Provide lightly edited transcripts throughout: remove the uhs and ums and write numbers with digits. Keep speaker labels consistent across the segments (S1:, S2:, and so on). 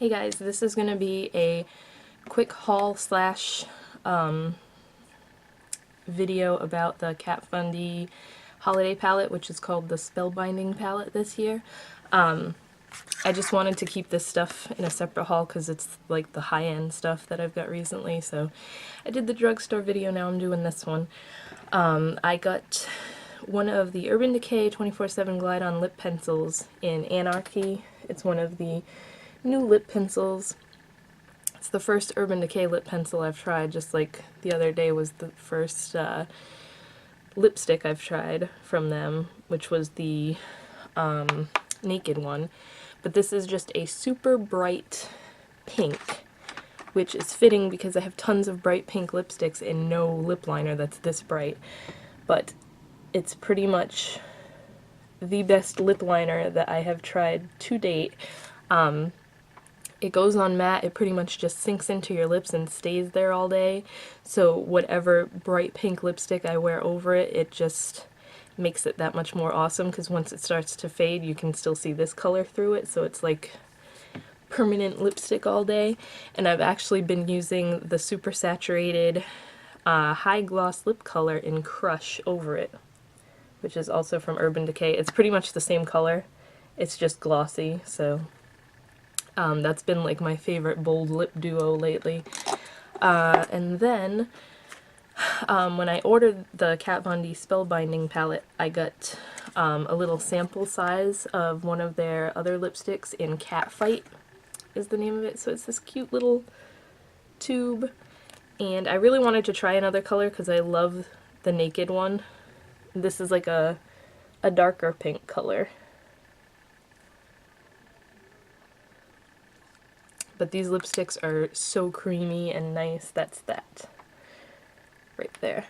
S1: Hey guys, this is going to be a quick haul slash video about the Kat Von D holiday palette, which is called the Spellbinding palette this year. I just wanted to keep this stuff in a separate haul because it's like the high-end stuff that I've got recently, so I did the drugstore video, now I'm doing this one. I got one of the Urban Decay 24/7 Glide-On lip pencils in Anarchy. It's one of the new lip pencils. It's the first Urban Decay lip pencil I've tried, just like the other day was the first lipstick I've tried from them, which was the Naked one. But this is just a super bright pink, which is fitting because I have tons of bright pink lipsticks and no lip liner that's this bright. But it's pretty much the best lip liner that I have tried to date. It goes on matte, it pretty much just sinks into your lips and stays there all day, so whatever bright pink lipstick I wear over it, it just makes it that much more awesome, because once it starts to fade you can still see this color through it, so it's like permanent lipstick all day. And I've actually been using the super saturated high gloss lip color in Crush over it, which is also from Urban Decay. It's pretty much the same color, it's just glossy, so that's been like my favorite bold lip duo lately. And then when I ordered the Kat Von D Spellbinding palette, I got a little sample size of one of their other lipsticks in Catfight is the name of it. So it's this cute little tube, and I really wanted to try another color because I love the Naked one. This is like a darker pink color. But these lipsticks are so creamy and nice. That's that right there.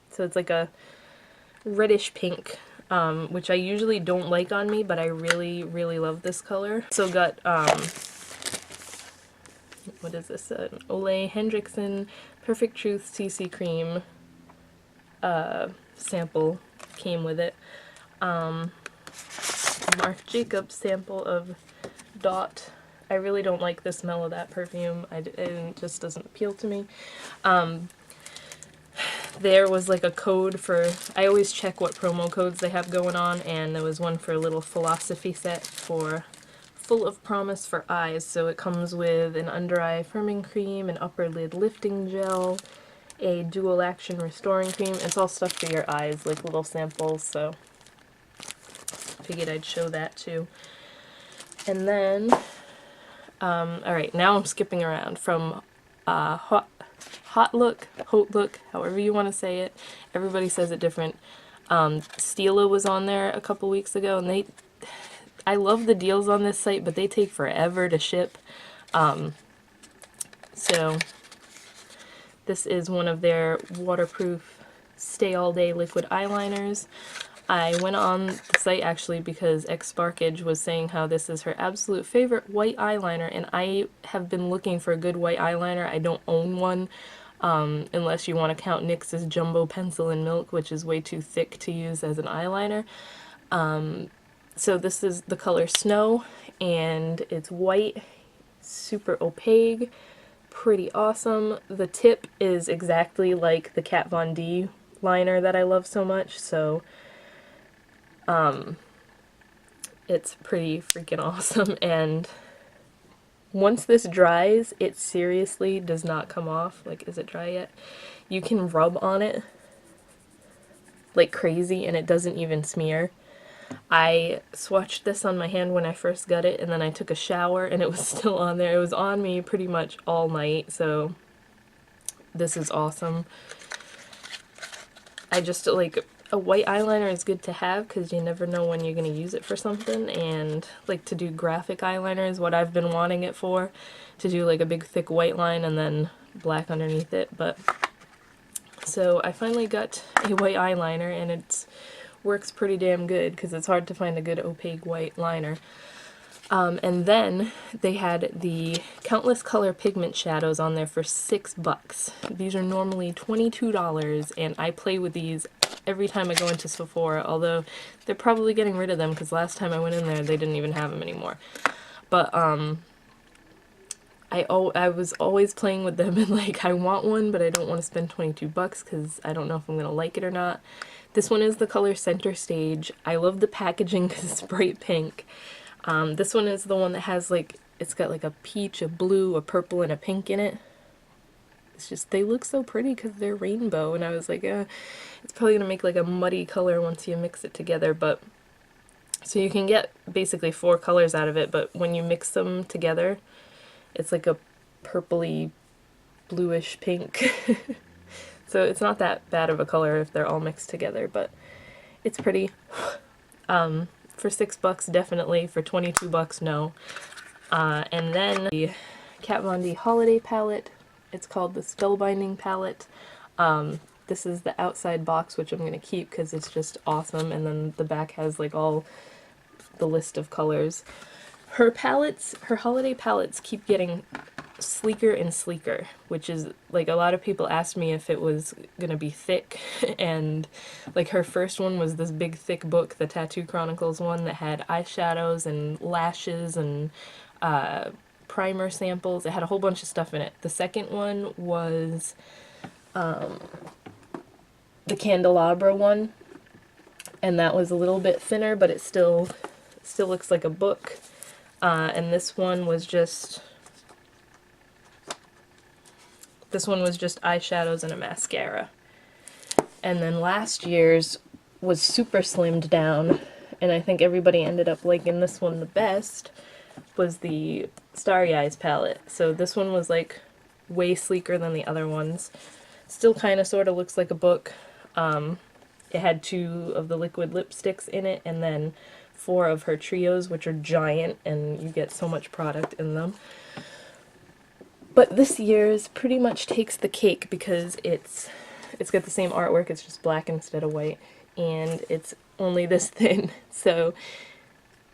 S1: So it's like a reddish pink, which I usually don't like on me, but I really, really love this color. So got, what is this? An Ole Hendrickson Perfect Truth CC Cream sample came with it. Marc Jacobs sample of Dot. I really don't like the smell of that perfume. It just doesn't appeal to me. There was like a code for, I always check what promo codes they have going on, and there was one for a little philosophy set for Full of Promise for Eyes. So it comes with an under eye firming cream, an upper lid lifting gel, a dual action restoring cream. It's all stuff for your eyes, like little samples, so figured I'd show that too. And then alright, now I'm skipping around from Hot Look, however you want to say it. Everybody says it different. Stila was on there a couple weeks ago, and I love the deals on this site, but they take forever to ship. So this is one of their waterproof stay all day liquid eyeliners. I went on the site actually because Sparkage was saying how this is her absolute favorite white eyeliner, and I have been looking for a good white eyeliner. I don't own one, unless you want to count NYX's Jumbo Pencil in Milk, which is way too thick to use as an eyeliner. So this is the color Snow, and it's white, super opaque, pretty awesome. The tip is exactly like the Kat Von D liner that I love so much, so it's pretty freaking awesome. And once this dries, it seriously does not come off. Like, is it dry yet? You can rub on it like crazy and it doesn't even smear. I swatched this on my hand when I first got it, and then I took a shower and it was still on there. It was on me pretty much all night, so this is awesome. I just like, a white eyeliner is good to have because you never know when you're going to use it for something, and like to do graphic eyeliner is what I've been wanting it for, to do like a big thick white line and then black underneath it. But so I finally got a white eyeliner, and it works pretty damn good because it's hard to find a good opaque white liner. And then they had the Countless Color Pigment Shadows on there for $6. These are normally $22, and I play with these every time I go into Sephora, although they're probably getting rid of them because last time I went in there they didn't even have them anymore. But I was always playing with them and like I want one, but I don't want to spend 22 bucks because I don't know if I'm gonna like it or not. This one is the color Center Stage. I love the packaging because it's bright pink. This one is the one that has like, it's got like a peach, a blue, a purple, and a pink in it. It's just, they look so pretty because they're rainbow, and I was like, it's probably gonna make like a muddy color once you mix it together, but so you can get basically 4 colors out of it, but when you mix them together, it's like a purpley, bluish pink. So it's not that bad of a color if they're all mixed together, but it's pretty. For 6 bucks, definitely. For 22 bucks, no. And then the Kat Von D holiday palette. It's called the Spellbinding palette. This is the outside box, which I'm going to keep because it's just awesome, and then the back has like all the list of colors. Her palettes, her holiday palettes keep getting sleeker and sleeker, which is like, a lot of people asked me if it was gonna be thick, and like her first one was this big thick book, the Tattoo Chronicles one, that had eyeshadows and lashes and primer samples. It had a whole bunch of stuff in it. The second one was the Candelabra one, and that was a little bit thinner, but it still looks like a book. And this one was just eyeshadows and a mascara. And then last year's was super slimmed down, and I think everybody ended up liking this one the best, was the Starry Eyes palette. So this one was like way sleeker than the other ones. Still kind of sort of looks like a book. It had 2 of the liquid lipsticks in it, and then 4 of her trios, which are giant, and you get so much product in them. But this year's pretty much takes the cake because it's got the same artwork, it's just black instead of white, and it's only this thin, so,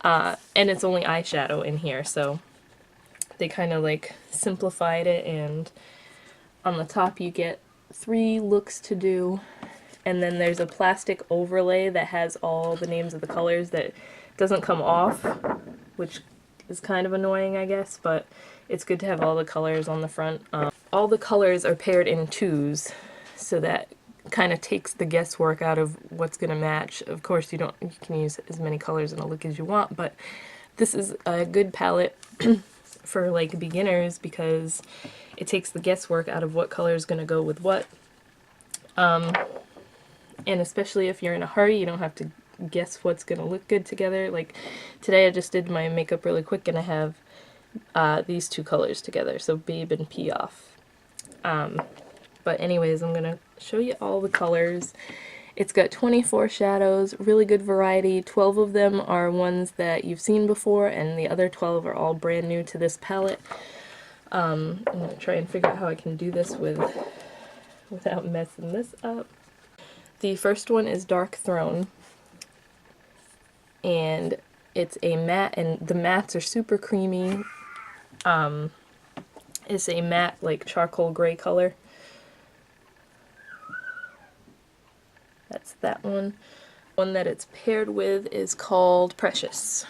S1: and it's only eyeshadow in here, so they kind of like simplified it, and on the top you get 3 looks to do, and then there's a plastic overlay that has all the names of the colors that doesn't come off, which is kind of annoying, I guess, but it's good to have all the colors on the front. All the colors are paired in 2s, so that kind of takes the guesswork out of what's going to match. Of course, you can use as many colors in a look as you want, but this is a good palette for like beginners because it takes the guesswork out of what color is going to go with what. And especially if you're in a hurry, you don't have to guess what's going to look good together. Like today I just did my makeup really quick and I have these 2 colors together, so Babe and Pee Off. But anyways, I'm going to show you all the colors. It's got 24 shadows, really good variety. 12 of them are ones that you've seen before, and the other 12 are all brand new to this palette. I'm going to try and figure out how I can do this without messing this up. The first one is Dark Throne, and it's a matte, and the mattes are super creamy. It's a matte, like charcoal gray color. That's that one. One that it's paired with is called Precious.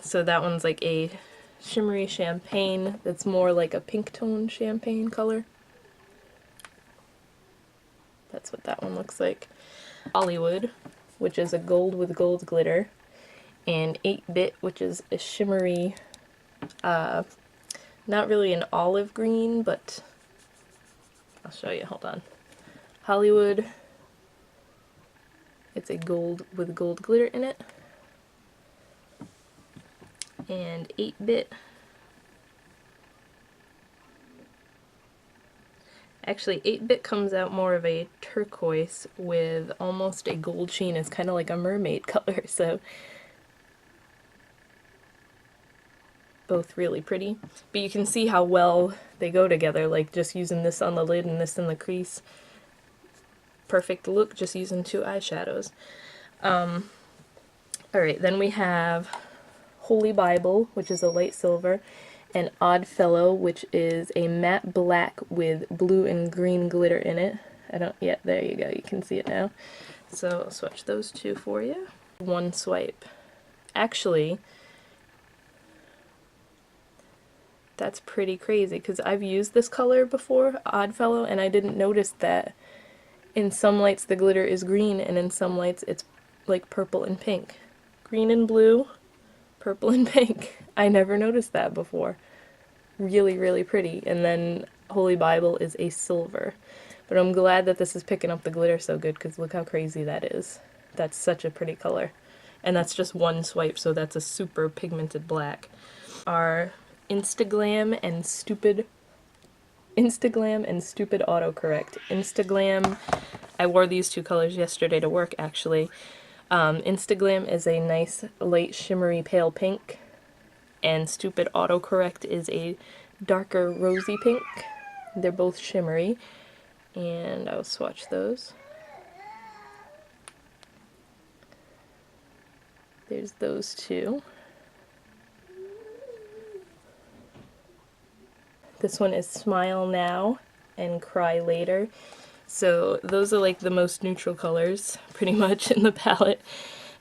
S1: So that one's like a shimmery champagne that's more like a pink tone champagne color. That's what that one looks like. Hollywood, which is a gold with gold glitter, and 8-bit, which is a shimmery, not really an olive green, but I'll show you, hold on. Hollywood, it's a gold with gold glitter in it, and 8-bit, actually 8-bit comes out more of a turquoise with almost a gold sheen. It's kind of like a mermaid color, so both really pretty. But you can see how well they go together, like just using this on the lid and this in the crease. Perfect look, just using 2 eyeshadows. Alright, then we have Holy Bible, which is a light silver, and Oddfellow, which is a matte black with blue and green glitter in it. Yeah, there you go, you can see it now. So I'll swatch those 2 for you. One swipe. Actually, That's pretty crazy because I've used this color before, Oddfellow, and I didn't notice that in some lights the glitter is green and in some lights it's like purple and pink. Green and blue, purple and pink. I never noticed that before. Really, really pretty. And then Holy Bible is a silver. But I'm glad that this is picking up the glitter so good because look how crazy that is. That's such a pretty color. And that's just one swipe, so that's a super pigmented black. Our Instaglam and Stupid Autocorrect. Instaglam, I wore these two colors yesterday to work actually. Instaglam is a nice light shimmery pale pink, and Stupid Autocorrect is a darker rosy pink. They're both shimmery, and I'll swatch those. There's those two. This one is Smile Now and Cry Later. So those are like the most neutral colors pretty much in the palette.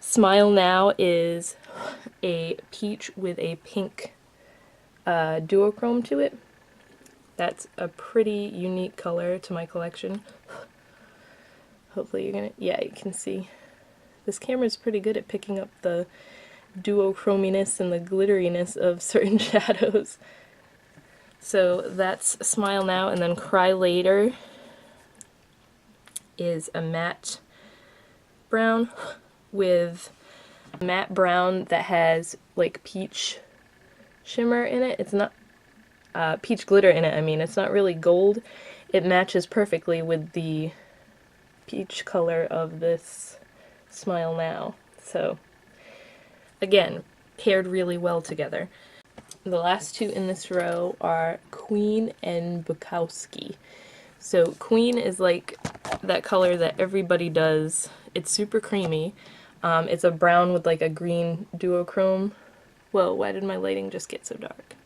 S1: Smile Now is a peach with a pink duochrome to it. That's a pretty unique color to my collection. Hopefully you're gonna, yeah, you can see. This camera is pretty good at picking up the duochrominess and the glitteriness of certain shadows. So that's Smile Now, and then Cry Later is a matte brown with matte brown that has like peach shimmer in it. It's not peach glitter in it, I mean. It's not really gold. It matches perfectly with the peach color of this Smile Now. So again, paired really well together. The last two in this row are Queen and Bukowski. So Queen is like that color that everybody does. It's super creamy. It's a brown with like a green duochrome. Whoa, why did my lighting just get so dark?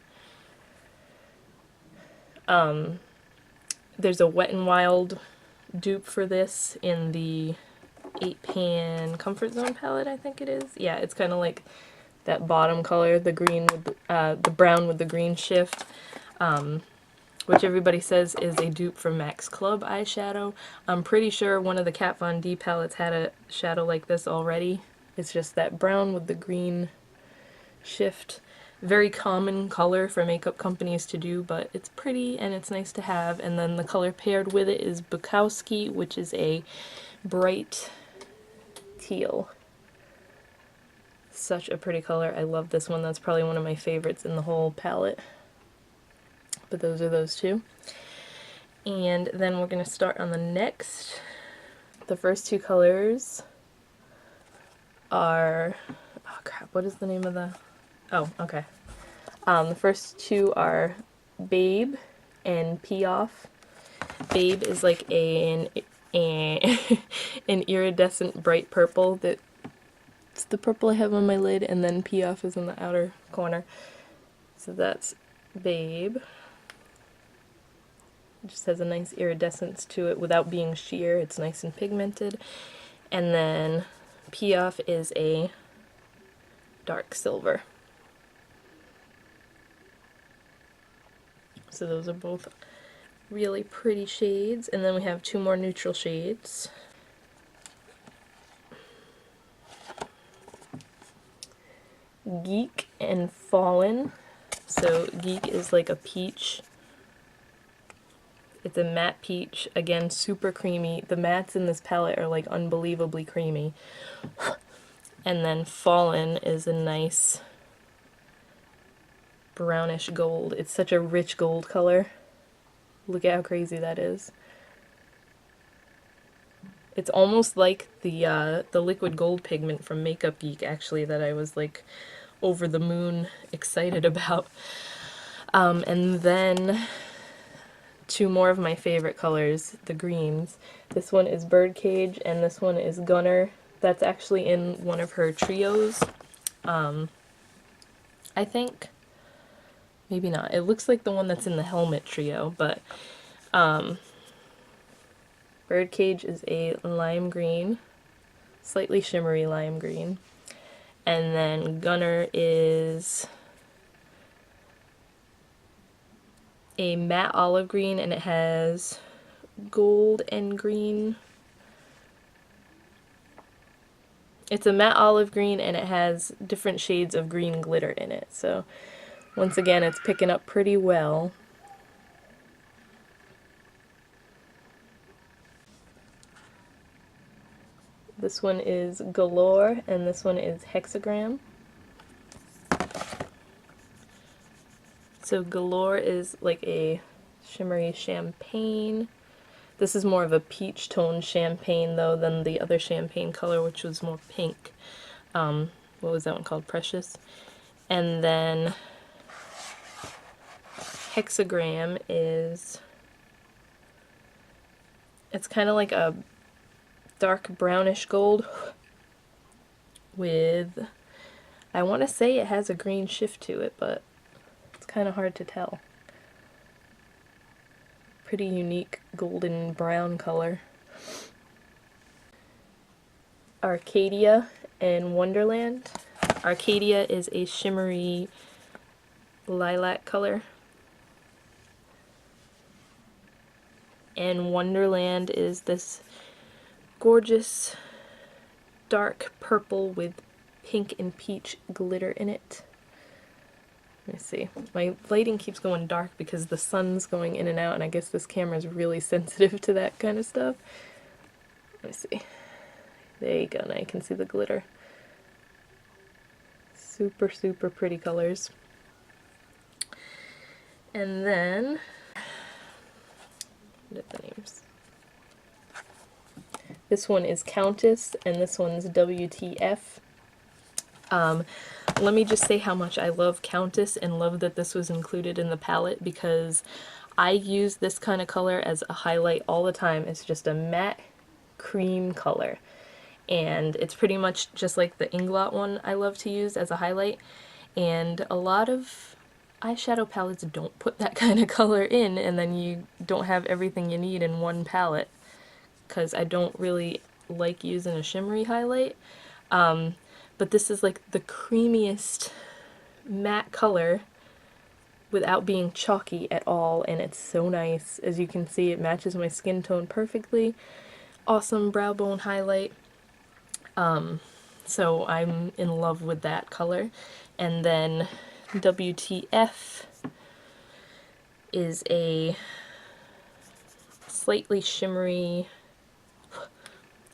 S1: There's a Wet n Wild dupe for this in the 8-pan Comfort Zone palette, I think it is. Yeah, it's kind of like that bottom color, the green with the brown with the green shift, which everybody says is a dupe for Max Club eyeshadow. I'm pretty sure one of the Kat Von D palettes had a shadow like this already. It's just that brown with the green shift. Very common color for makeup companies to do, but it's pretty and it's nice to have. And then the color paired with it is Bukowski, which is a bright teal. Such a pretty color. I love this one. That's probably one of my favorites in the whole palette. But those are those two. And then we're going to start on the next. The first two colors are... oh crap, what is the name of the... oh, okay. The first two are Babe and Pee Off. Babe is like an iridescent bright purple that... it's the purple I have on my lid, and then Pee Off is in the outer corner. So that's Babe. It just has a nice iridescence to it without being sheer. It's nice and pigmented. And then Pee Off is a dark silver. So those are both really pretty shades. And then we have two more neutral shades. Geek and Fallen. So Geek is like a peach. It's a matte peach, again super creamy. The mattes in this palette are like unbelievably creamy. And then Fallen is a nice brownish gold. It's such a rich gold color. Look at how crazy that is. It's almost like the liquid gold pigment from Makeup Geek, actually, that I was like over the moon excited about. And then two more of my favorite colors, the greens. This one is Birdcage and this one is Gunner. That's actually in one of her trios. I think. Maybe not. It looks like the one that's in the Helmet trio, but Birdcage is a lime green, slightly shimmery lime green. And then Gunner is a matte olive green, and it has gold and green. It's a matte olive green and it has different shades of green glitter in it. So once again, it's picking up pretty well. This one is Galore and this one is Hexagram. So Galore is like a shimmery champagne. This is more of a peach toned champagne though than the other champagne color, which was more pink. What was that one called? Precious. And then Hexagram is, it's kind of like a dark brownish gold with, I want to say it has a green shift to it, but it's kind of hard to tell. Pretty unique golden brown color. Arcadia and Wonderland. Arcadia is a shimmery lilac color. And Wonderland is this gorgeous dark purple with pink and peach glitter in it. Let me see. My lighting keeps going dark because the sun's going in and out, and I guess this camera is really sensitive to that kind of stuff. Let me see. There you go, now you can see the glitter. Super, super pretty colors. And then, what are the names? This one is Countess, and this one's WTF. Let me just say how much I love Countess and love that this was included in the palette, because I use this kind of color as a highlight all the time. It's just a matte cream color, and it's pretty much just like the Inglot one I love to use as a highlight, and a lot of eyeshadow palettes don't put that kind of color in, and then you don't have everything you need in one palette, because I don't really like using a shimmery highlight. But this is like the creamiest matte color without being chalky at all, and it's so nice. As you can see, it matches my skin tone perfectly. Awesome brow bone highlight. So I'm in love with that color. And then WTF is a slightly shimmery,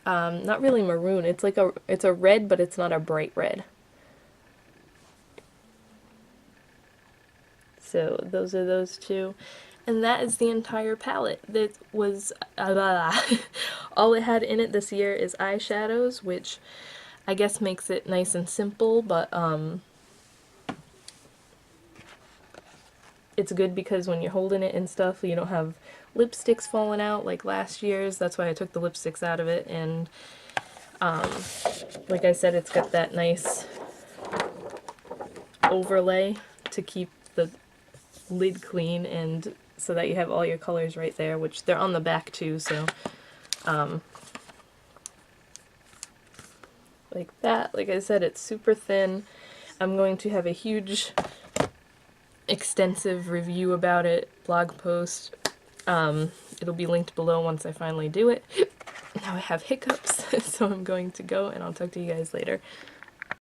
S1: not really maroon, it's like it's a red, but it's not a bright red. So those are those two. And that is the entire palette. That was, all it had in it this year is eyeshadows, which I guess makes it nice and simple, but it's good because when you're holding it and stuff, you don't have lipsticks falling out like last year's. That's why I took the lipsticks out of it. And like I said, it's got that nice overlay to keep the lid clean, and so that you have all your colors right there, which they're on the back too, so like that. Like I said, it's super thin. I'm going to have a huge extensive review about it, blog post. It'll be linked below once I finally do it. Now I have hiccups, so I'm going to go, and I'll talk to you guys later.